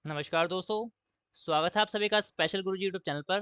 नमस्कार दोस्तों, स्वागत है आप सभी का स्पेशल गुरुजी यूट्यूब चैनल पर।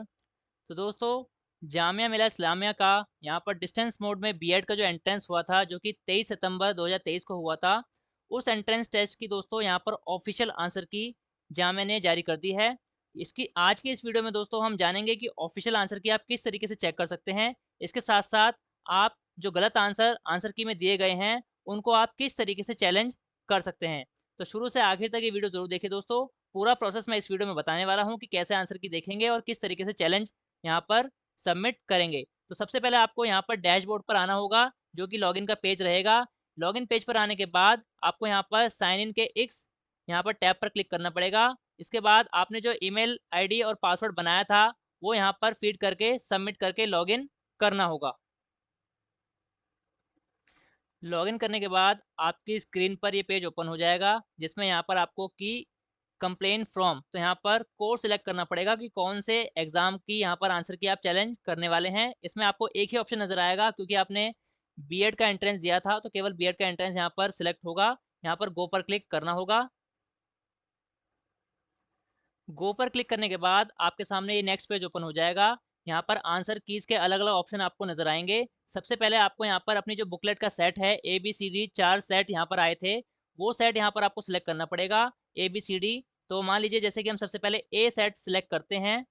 तो दोस्तों, जामिया मिलिया इस्लामिया का यहाँ पर डिस्टेंस मोड में बीएड का जो एंट्रेंस हुआ था, जो कि 23 सितंबर 2023 को हुआ था, उस एंट्रेंस टेस्ट की दोस्तों यहाँ पर ऑफिशियल आंसर की जामिया ने जारी कर दी है। इसकी आज की इस वीडियो में दोस्तों हम जानेंगे कि ऑफिशियल आंसर की आप किस तरीके से चेक कर सकते हैं। इसके साथ-साथ आप जो गलत आंसर की में दिए गए हैं, उनको आप किस तरीके से चैलेंज कर सकते हैं। तो शुरू से आखिर तक ये वीडियो ज़रूर देखें दोस्तों। पूरा प्रोसेस मैं इस वीडियो में बताने वाला हूँ कि कैसे आंसर की देखेंगे और किस तरीके से चैलेंज यहाँ पर सबमिट करेंगे। तो सबसे पहले आपको यहाँ पर डैशबोर्ड पर आना होगा, जो कि लॉगिन का पेज रहेगा। लॉगिन पेज पर आने के बाद आपको यहाँ पर साइन इन के एक्स यहाँ पर टैब पर क्लिक करना पड़ेगा। इसके बाद आपने जो ईमेल आईडी और पासवर्ड बनाया था, वो यहाँ पर फीड करके सबमिट करके लॉगिन करना होगा। लॉगिन करने के बाद आपकी स्क्रीन पर ये पेज ओपन हो जाएगा, जिसमें यहाँ पर आपको की कंप्लेन फ्रॉम, तो यहाँ पर कोर्स सिलेक्ट करना पड़ेगा कि कौन से एग्जाम की यहाँ पर आंसर की आप चैलेंज करने वाले हैं। इसमें आपको एक ही ऑप्शन नजर आएगा, क्योंकि आपने बीएड का एंट्रेंस दिया था, तो केवल बीएड का एंट्रेंस यहाँ पर सिलेक्ट होगा। यहाँ पर गो पर क्लिक करना होगा। गो पर क्लिक करने के बाद आपके सामने ये नेक्स्ट पेज ओपन हो जाएगा। यहाँ पर आंसर कीज के अलग अलग ऑप्शन आपको नजर आएंगे। सबसे पहले आपको यहाँ पर अपनी जो बुकलेट का सेट है, A B C D 4 set यहाँ पर आए थे, वो सेट यहाँ पर आपको सिलेक्ट करना पड़ेगा, ए बी सी डी। तो मान लीजिए जैसे कि हम सबसे पहले ए सेट सिलेक्ट करते हैं।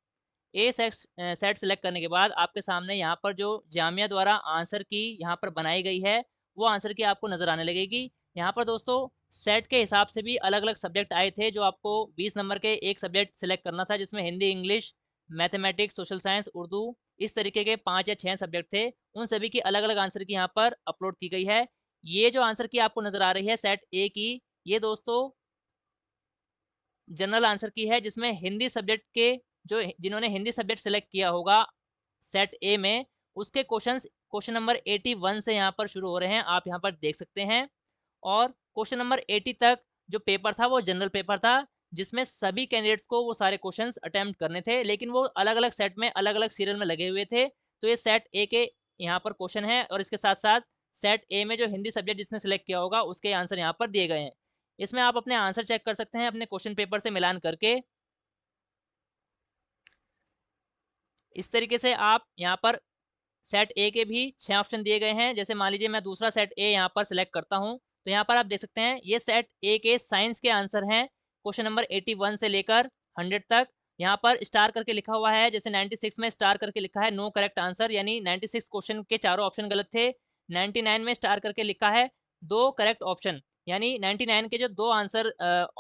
ए सेट सेलेक्ट करने के बाद आपके सामने यहाँ पर जो जामिया द्वारा आंसर की यहाँ पर बनाई गई है, वो आंसर की आपको नज़र आने लगेगी। यहाँ पर दोस्तों सेट के हिसाब से भी अलग अलग सब्जेक्ट आए थे, जो आपको 20 नंबर के एक सब्जेक्ट सेलेक्ट करना था, जिसमें Hindi, English, mathematics, social science, Urdu, इस तरीके के 5 या 6 सब्जेक्ट थे। उन सभी की अलग अलग आंसर की यहाँ पर अपलोड की गई है। ये जो आंसर की आपको नज़र आ रही है सेट ए की, ये दोस्तों जनरल आंसर की है, जिसमें हिंदी सब्जेक्ट के जो जिन्होंने हिंदी सब्जेक्ट सेलेक्ट किया होगा सेट ए में, उसके क्वेश्चन नंबर 81 से यहाँ पर शुरू हो रहे हैं, आप यहाँ पर देख सकते हैं। और क्वेश्चन नंबर 80 तक जो पेपर था वो जनरल पेपर था, जिसमें सभी कैंडिडेट्स को वो सारे क्वेश्चंस अटेम्प्ट करने थे, लेकिन वो अलग अलग सेट में अलग अलग सीरियल में लगे हुए थे। तो ये सेट ए के यहाँ पर क्वेश्चन है, और इसके साथ साथ सेट ए में जो हिंदी सब्जेक्ट जिसने सेलेक्ट किया होगा उसके आंसर यहाँ पर दिए गए हैं। इसमें आप अपने आंसर चेक कर सकते हैं अपने क्वेश्चन पेपर से मिलान करके। इस तरीके से आप यहाँ पर सेट ए के भी 6 ऑप्शन दिए गए हैं। जैसे मान लीजिए मैं दूसरा सेट ए यहाँ पर सिलेक्ट करता हूँ, तो यहाँ पर आप देख सकते हैं ये सेट ए के साइंस के आंसर हैं, क्वेश्चन नंबर 81 से लेकर 100 तक। यहाँ पर स्टार करके लिखा हुआ है, जैसे 96 में स्टार करके लिखा है नो करेक्ट आंसर, यानी 96 क्वेश्चन के चारों ऑप्शन गलत थे। 99 में स्टार करके लिखा है दो करेक्ट ऑप्शन, यानी 99 के जो दो आंसर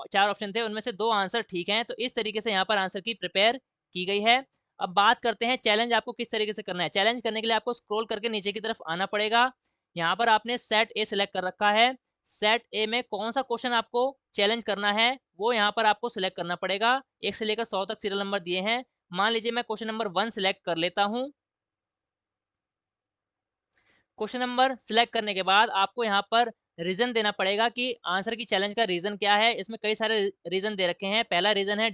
4 ऑप्शन थे, उनमें से 2 आंसर ठीक हैं। तो इस तरीके से यहाँ पर आंसर की प्रिपेयर की गई है। अब बात करते हैं चैलेंज आपको किस तरीके से करना है। चैलेंज करने के लिए आपको स्क्रॉल करके नीचे की तरफ आना पड़ेगा। यहाँ पर आपने सेट ए सिलेक्ट कर रखा है। सेट ए में कौन सा क्वेश्चन आपको चैलेंज करना है, वो यहाँ पर आपको सिलेक्ट करना पड़ेगा। 1 से लेकर 100 तक सीरियल नंबर दिए हैं। मान लीजिए मैं क्वेश्चन नंबर 1 सिलेक्ट कर लेता हूँ। क्वेश्चन नंबर सिलेक्ट करने के बाद आपको यहाँ पर रीजन देना पड़ेगा कि आंसर की चैलेंज का रीजन क्या है। इसमें कई सारे रीजन दे रखे हैं। पहला रीजन है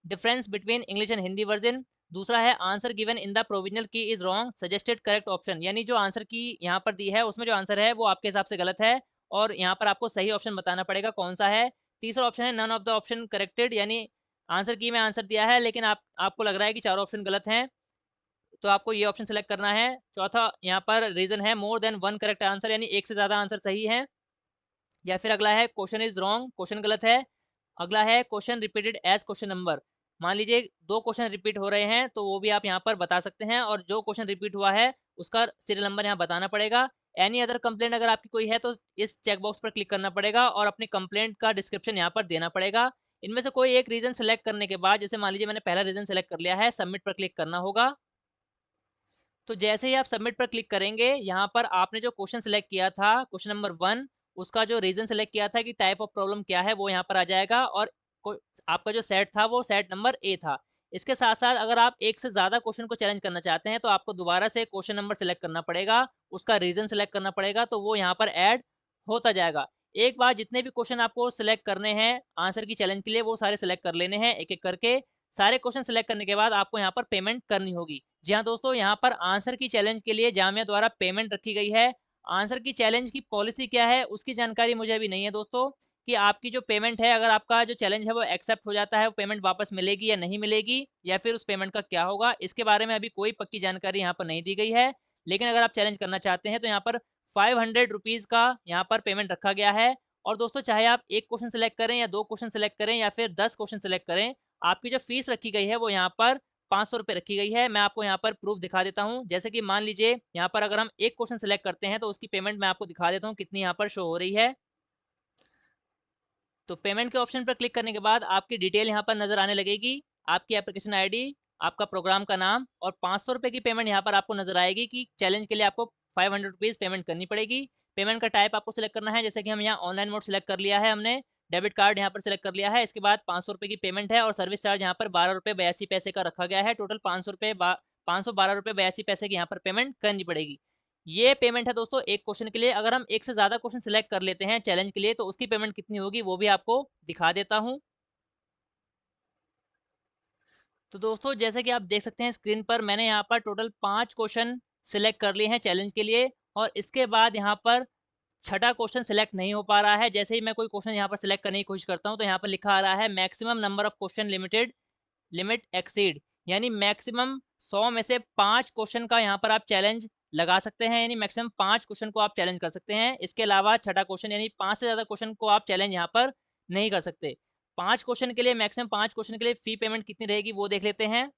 difference between English and Hindi version. दूसरा है answer given in the provisional key is wrong, suggested correct option, यानी जो आंसर की यहाँ पर दी है उसमें जो आंसर है वो आपके हिसाब से गलत है, और यहाँ पर आपको सही ऑप्शन बताना पड़ेगा कौन सा है। तीसरा ऑप्शन है none of the option corrected, यानी आंसर की में आंसर दिया है, लेकिन आपको लग रहा है कि चारों ऑप्शन गलत हैं, तो आपको ये ऑप्शन सेलेक्ट करना है। चौथा यहाँ पर रीजन है more than one correct answer, यानी एक से ज़्यादा आंसर सही है। या फिर अगला है क्वेश्चन इज रॉन्ग, क्वेश्चन गलत है। अगला है question repeated as question number, मान लीजिए 2 क्वेश्चन रिपीट हो रहे हैं, तो वो भी आप यहाँ पर बता सकते हैं, और जो क्वेश्चन रिपीट हुआ है उसका सीरियल नंबर यहाँ बताना पड़ेगा। एनी अदर कंप्लेंट अगर आपकी कोई है, तो इस चेक बॉक्स पर क्लिक करना पड़ेगा और अपनी कंप्लेंट का डिस्क्रिप्शन यहाँ पर देना पड़ेगा। इनमें से कोई एक रीजन सेलेक्ट करने के बाद, जैसे मान लीजिए मैंने पहला रीजन सेलेक्ट कर लिया है, सबमिट पर क्लिक करना होगा। तो जैसे ही आप सबमिट पर क्लिक करेंगे, यहाँ पर आपने जो क्वेश्चन सेलेक्ट किया था क्वेश्चन नंबर 1, उसका जो रीजन सेलेक्ट किया था कि टाइप ऑफ प्रॉब्लम क्या है, वो यहाँ पर आ जाएगा, और आपका जो सेट था वो सेट नंबर ए था। इसके साथ साथ अगर आप एक से ज़्यादा क्वेश्चन को चैलेंज करना चाहते हैं, तो आपको दोबारा से क्वेश्चन नंबर सेलेक्ट करना पड़ेगा, उसका रीजन सेलेक्ट करना पड़ेगा, तो वो यहाँ पर ऐड होता जाएगा। एक बार जितने भी क्वेश्चन आपको सेलेक्ट करने हैं आंसर की चैलेंज के लिए, वो सारे सेलेक्ट कर लेने हैं एक एक करके। सारे क्वेश्चन सेलेक्ट करने के बाद आपको यहाँ पर पेमेंट करनी होगी। जी हाँ दोस्तों, यहाँ पर आंसर की चैलेंज के लिए जामिया द्वारा पेमेंट रखी गई है। आंसर की चैलेंज की पॉलिसी क्या है उसकी जानकारी मुझे अभी नहीं है दोस्तों, कि आपकी जो पेमेंट है, अगर आपका जो चैलेंज है वो एक्सेप्ट हो जाता है, वो पेमेंट वापस मिलेगी या नहीं मिलेगी, या फिर उस पेमेंट का क्या होगा, इसके बारे में अभी कोई पक्की जानकारी यहाँ पर नहीं दी गई है। लेकिन अगर आप चैलेंज करना चाहते हैं तो यहाँ पर 500 रुपीज़ का यहाँ पर पेमेंट रखा गया है। और दोस्तों, चाहे आप 1 क्वेश्चन सेलेक्ट करें या 2 क्वेश्चन सेलेक्ट करें या फिर 10 क्वेश्चन सेलेक्ट करें, आपकी जो फीस रखी गई है वो यहाँ पर 500 रुपए रखी गई है। मैं आपको यहाँ पर प्रूफ दिखा देता हूँ। जैसे कि मान लीजिए यहाँ पर अगर हम 1 क्वेश्चन सेलेक्ट करते हैं तो उसकी पेमेंट मैं आपको दिखा देता हूँ कितनी यहाँ पर शो हो रही है। तो पेमेंट के ऑप्शन पर क्लिक करने के बाद आपकी डिटेल यहाँ पर नज़र आने लगेगी। आपकी एप्लीकेशन आईडी, आपका प्रोग्राम का नाम और 500 रुपए की पेमेंट यहाँ पर आपको नज़र आएगी कि चैलेंज के लिए आपको 500 रुपीज़ पेमेंट करनी पड़ेगी। पेमेंट का टाइप आपको सिलेक्ट करना है, जैसे कि हम यहाँ ऑनलाइन मोड सिलेक्ट कर लिया है हमने, डेबिट कार्ड यहाँ पर सिलेक्ट कर लिया है। इसके बाद 500 रुपए की पेमेंट है और सर्विस चार्ज यहाँ पर 12 रुपए 82 पैसे का रखा गया है। टोटल 500 रुपए 512 रुपए 82 पैसे की यहाँ पर पेमेंट करनी पड़ेगी। ये पेमेंट है दोस्तों एक क्वेश्चन के लिए। अगर हम एक से ज़्यादा क्वेश्चन सिलेक्ट कर लेते हैं चैलेंज के लिए तो उसकी पेमेंट कितनी होगी वो भी आपको दिखा देता हूँ। तो दोस्तों, जैसे कि आप देख सकते हैं स्क्रीन पर, मैंने यहाँ पर टोटल 5 क्वेश्चन सिलेक्ट कर लिए हैं चैलेंज के लिए और इसके बाद यहाँ पर छठा क्वेश्चन सिलेक्ट नहीं हो पा रहा है। जैसे ही मैं कोई क्वेश्चन यहाँ पर सिलेक्ट करने की कोशिश करता हूँ तो यहाँ पर लिखा आ रहा है maximum number of question limit exceed, यानी मैक्सिमम 100 में से 5 क्वेश्चन का यहाँ पर आप चैलेंज लगा सकते हैं, यानी मैक्सिमम 5 क्वेश्चन को आप चैलेंज कर सकते हैं। इसके अलावा छठा क्वेश्चन यानी 5 से ज़्यादा क्वेश्चन को आप चैलेंज यहाँ पर नहीं कर सकते। 5 क्वेश्चन के लिए, मैक्सिमम 5 क्वेश्चन के लिए फ़ी पेमेंट कितनी रहेगी वो देख लेते हैं।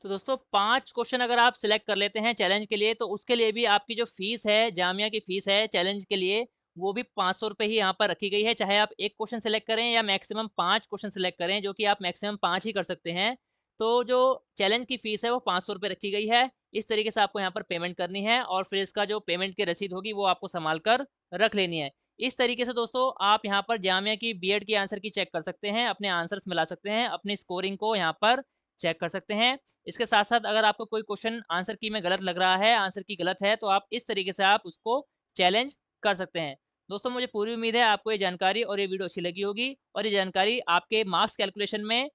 तो दोस्तों, 5 क्वेश्चन अगर आप सिलेक्ट कर लेते हैं चैलेंज के लिए तो उसके लिए भी आपकी जो फ़ीस है, जामिया की फ़ीस है चैलेंज के लिए, वो भी 500 रुपए ही यहाँ पर रखी गई है। चाहे आप 1 क्वेश्चन सिलेक्ट करें या मैक्सिमम 5 क्वेश्चन सिलेक्ट करें, जो कि आप मैक्सिमम 5 ही कर सकते हैं। तो जो चैलेंज की फ़ीस है वो 500 रुपए रखी गई है। इस तरीके से आपको यहाँ पर पेमेंट करनी है और फिर इसका जो पेमेंट की रसीद होगी वो आपको सँभाल कर रख लेनी है। इस तरीके से दोस्तों आप यहाँ पर जामिया की बीएड की आंसर की चेक कर सकते हैं, अपने आंसर्स मिला सकते हैं, अपनी स्कोरिंग को यहाँ पर चेक कर सकते हैं। इसके साथ-साथ अगर आपको कोई क्वेश्चन आंसर की में गलत लग रहा है, आंसर की गलत है, तो आप इस तरीके से आप उसको चैलेंज कर सकते हैं। दोस्तों, मुझे पूरी उम्मीद है आपको ये जानकारी और ये वीडियो अच्छी लगी होगी और ये जानकारी आपके मार्क्स कैलकुलेशन में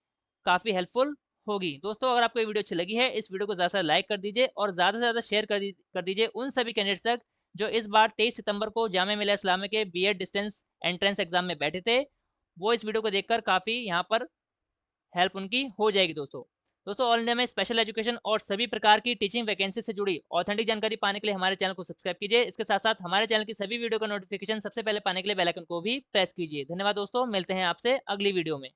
काफ़ी हेल्पफुल होगी। दोस्तों, अगर आपको ये वीडियो अच्छी लगी है, इस वीडियो को ज़्यादा से ज़्यादा लाइक कर दीजिए और ज़्यादा से ज़्यादा शेयर कर दीजिए उन सभी कैंडिडेट्स तक जो इस बार 23 सितंबर को जामिया मिलिया इस्लामिया के बीएड डिस्टेंस एंट्रेंस एग्ज़ाम में बैठे थे। वो इस वीडियो को देखकर काफ़ी यहाँ पर हेल्प उनकी हो जाएगी दोस्तों। दोस्तों, ऑल इंडिया में स्पेशल एजुकेशन और सभी प्रकार की टीचिंग वैकेंसी से जुड़ी ऑथेंटिक जानकारी पाने के लिए हमारे चैनल को सब्सक्राइब कीजिए। इसके साथ-साथ हमारे चैनल की सभी वीडियो का नोटिफिकेशन सबसे पहले पाने के लिए बेल आइकन को भी प्रेस कीजिए। धन्यवाद दोस्तों, मिलते हैं आपसे अगली वीडियो में।